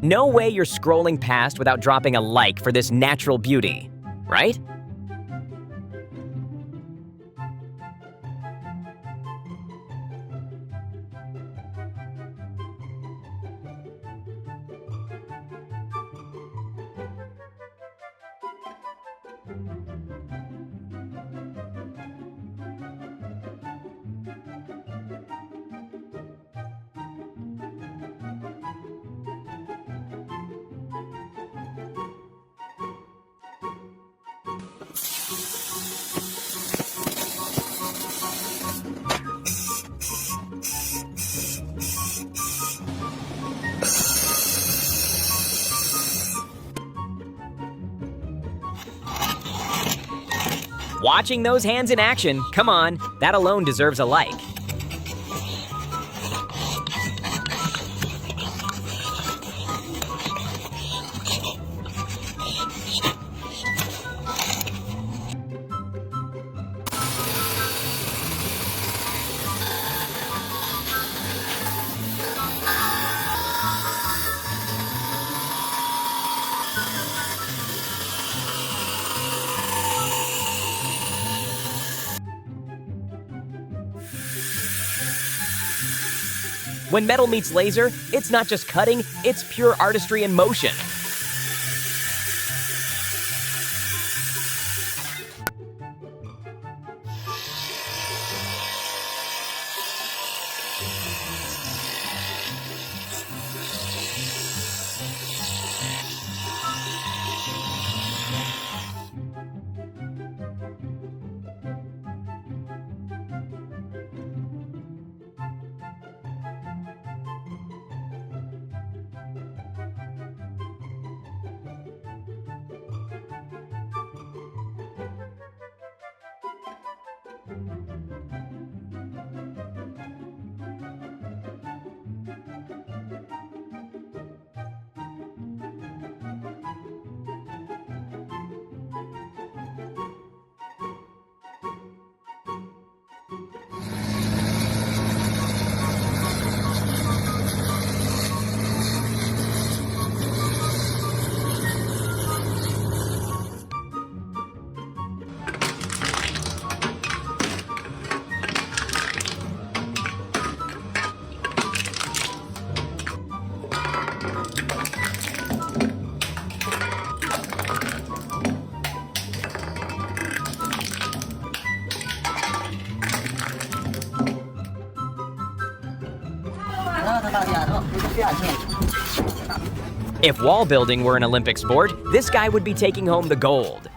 No way you're scrolling past without dropping a like for this natural beauty, right? Watching those hands in action, come on, that alone deserves a like. When metal meets laser, it's not just cutting, it's pure artistry in motion. If wall building were an Olympic sport, this guy would be taking home the gold.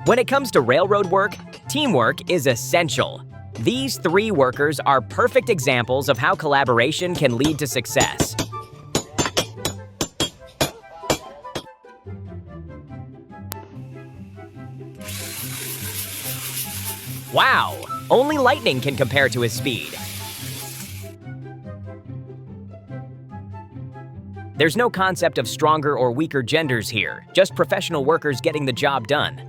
When it comes to railroad work, teamwork is essential. These three workers are perfect examples of how collaboration can lead to success. Wow! Only lightning can compare to his speed. There's no concept of stronger or weaker genders here, just professional workers getting the job done.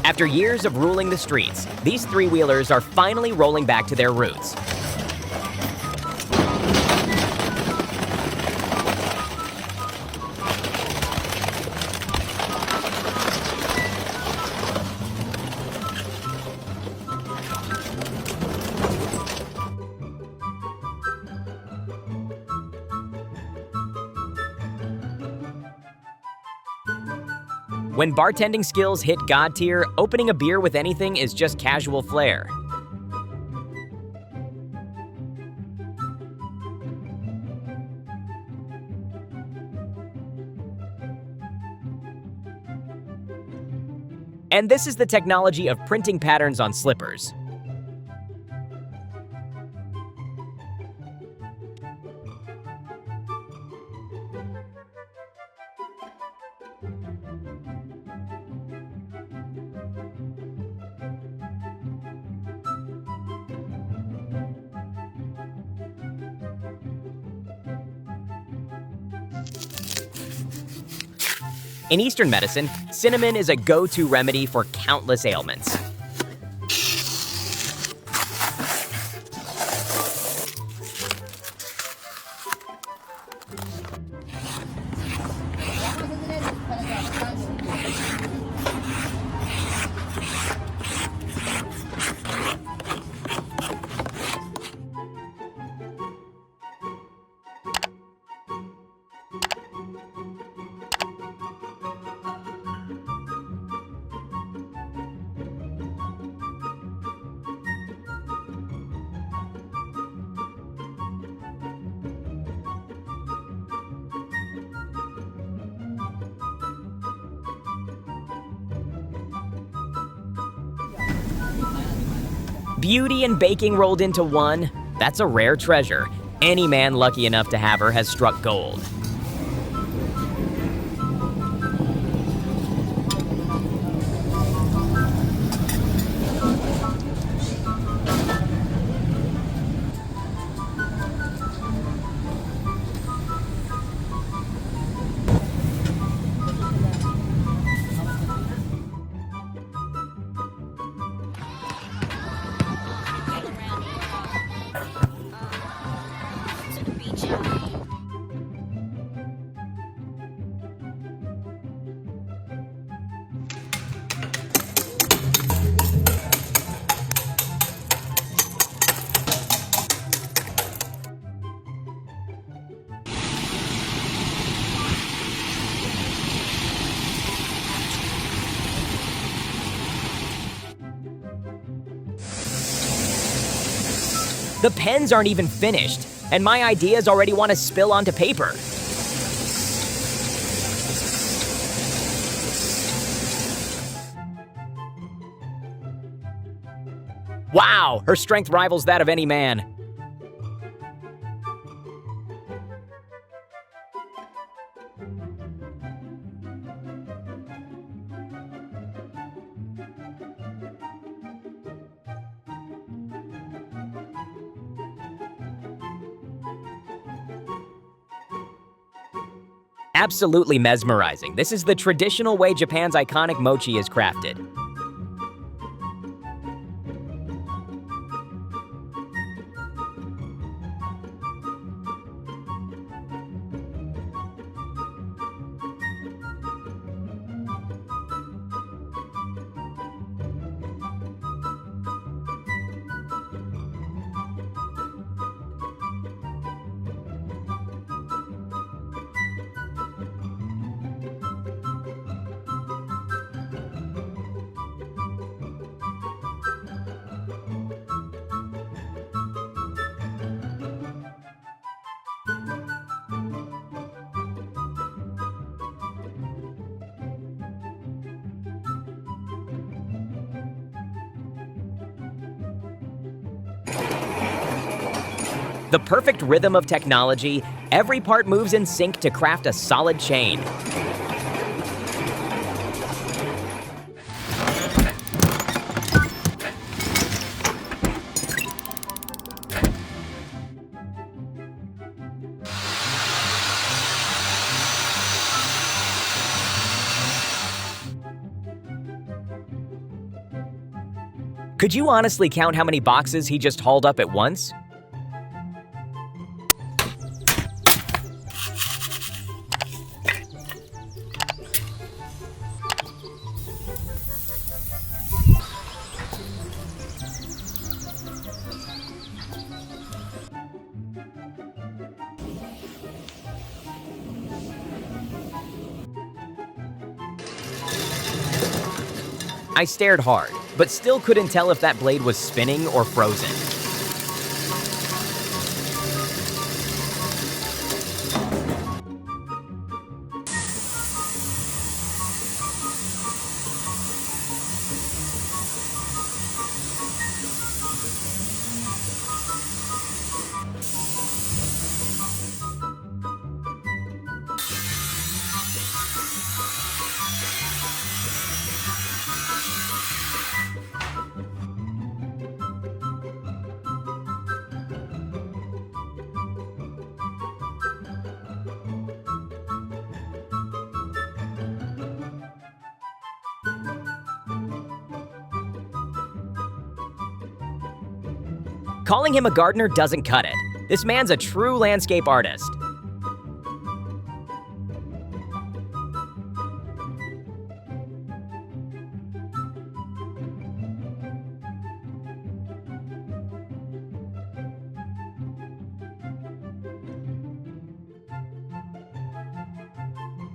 After years of ruling the streets, these three-wheelers are finally rolling back to their roots. When bartending skills hit God tier, opening a beer with anything is just casual flair. And this is the technology of printing patterns on slippers. In Eastern medicine, cinnamon is a go-to remedy for countless ailments. Beauty and baking rolled into one? That's a rare treasure. Any man lucky enough to have her has struck gold. The pens aren't even finished, and my ideas already want to spill onto paper. Wow, her strength rivals that of any man. Absolutely mesmerizing. This is the traditional way Japan's iconic mochi is crafted. The perfect rhythm of technology, every part moves in sync to craft a solid chain. Could you honestly count how many boxes he just hauled up at once? I stared hard, but still couldn't tell if that blade was spinning or frozen. Calling him a gardener doesn't cut it. This man's a true landscape artist.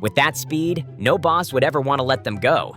With that speed, no boss would ever want to let them go.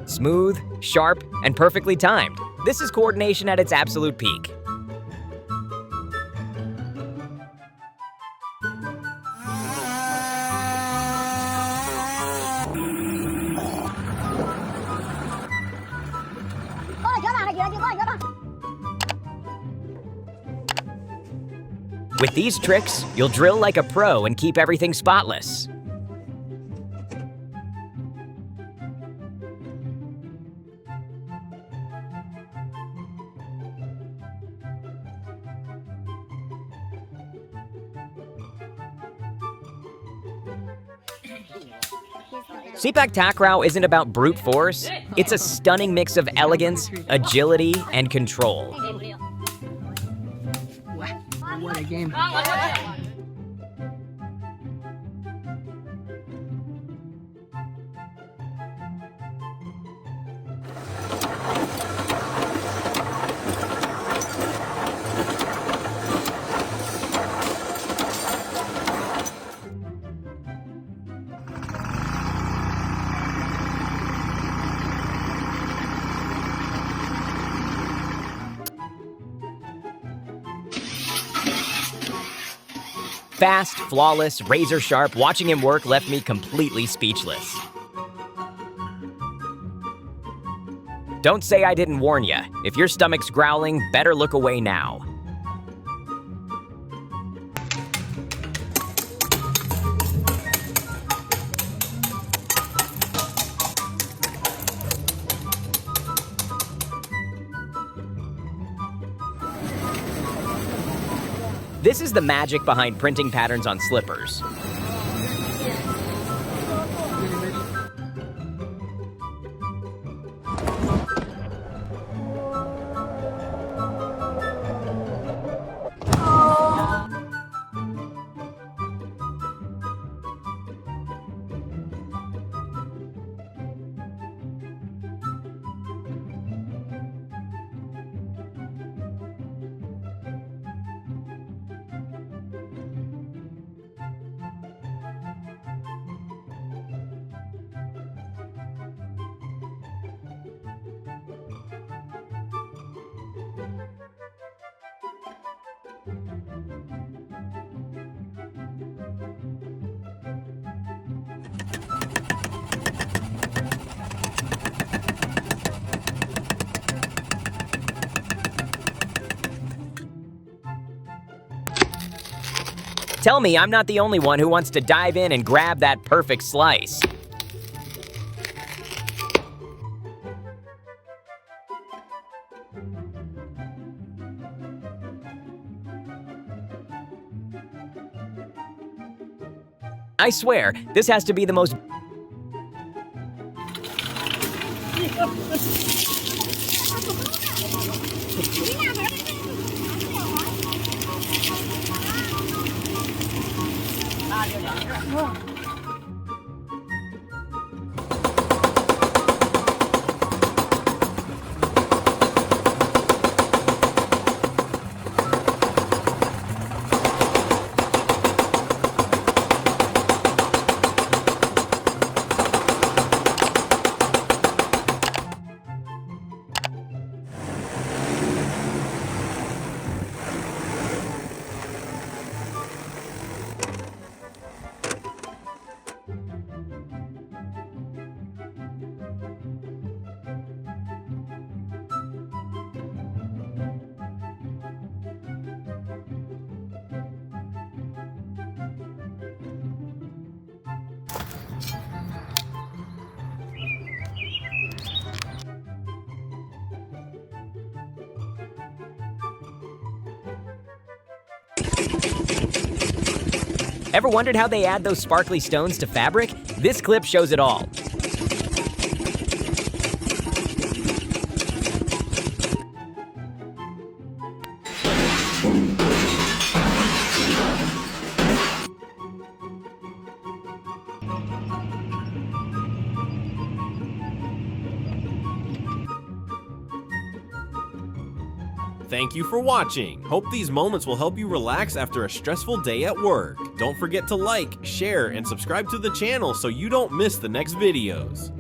Smooth, sharp, and perfectly timed. This is coordination at its absolute peak. With these tricks, you'll drill like a pro and keep everything spotless. Seepak Takraw isn't about brute force, it's a stunning mix of elegance, agility, and control. What a game. Fast, flawless, razor sharp, watching him work left me completely speechless. Don't say I didn't warn ya. If your stomach's growling, better look away now. This is the magic behind printing patterns on slippers. Tell me I'm not the only one who wants to dive in and grab that perfect slice. I swear, this has to be the most... Ever wondered how they add those sparkly stones to fabric? This clip shows it all. Thank you for watching. Hope these moments will help you relax after a stressful day at work. Don't forget to like, share, and subscribe to the channel so you don't miss the next videos.